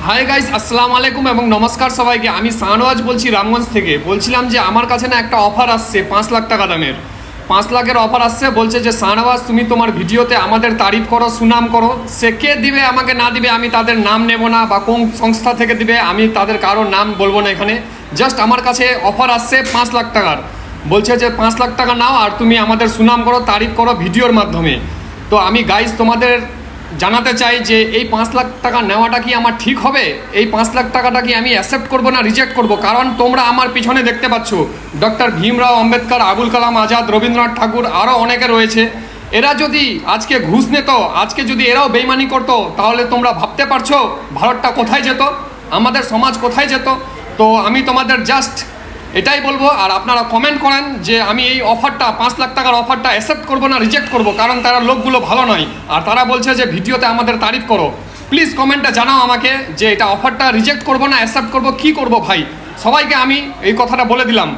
Hi guys, আসসালামু আলাইকুম এবং নমস্কার সবাইকে। আমি শাহনওয়াজ বলছি রামগঞ্জ থেকে। বলছিলাম যে আমার কাছে না একটা অফার আসছে 5 লাখ টাকা দামের। 5 লাখের অফার আসছে। বলছে যে শাহনওয়াজ, তুমি তোমার ভিডিওতে আমাদের তারিফ করো, সুনাম করো। সে কে দিবে আমাকে না দিবে আমি তাদের নাম নেব না, বা কোন সংস্থা থেকে দিবে আমি তাদের কারোর নাম বলবো না এখানে। জাস্ট আমার কাছে অফার আসছে 5 লাখ টাকার। বলছে যে 5 লাখ টাকা নাও আর তুমি আমাদের সুনাম করো, তারিফ করো ভিডিওর মাধ্যমে। তো আমি গাইস তোমাদের জানাতে চাই যে এই 5 লাখ টাকা নেওয়াটা কি আমার ঠিক হবে? এই 5 লাখ টাকাটা কি আমি অ্যাকসেপ্ট করবো না রিজেক্ট করব? কারণ তোমরা আমার পিছনে দেখতে পাচ্ছ ডক্টর ভীমরাও আম্বেদকর, আবুল কালাম আজাদ, রবীন্দ্রনাথ ঠাকুর, আরও অনেকে রয়েছে। এরা যদি আজকে ঘুষ নিত, আজকে যদি এরাও বেইমানি করতো, তাহলে তোমরা ভাবতে পারছো ভারতটা কোথায় যেত, আমাদের সমাজ কোথায় যেত? তো আমি তোমাদের জাস্ট এটাই বলবো। আর আপনারা কমেন্ট করেন যে আমি এই অফারটা 5 লাখ টাকার অফারটা অ্যাকসেপ্ট করবো না রিজেক্ট করবো, কারণ তারা লোকগুলো ভালো নয়। আর তারা বলছে যে ভিডিওতে আমাদের তারিফ করো। প্লিজ কমেন্টে জানাও আমাকে যে এটা অফারটা রিজেক্ট করবো না অ্যাকসেপ্ট করবো, কী করবো ভাই। সবাইকে আমি এই কথাটা বলে দিলাম।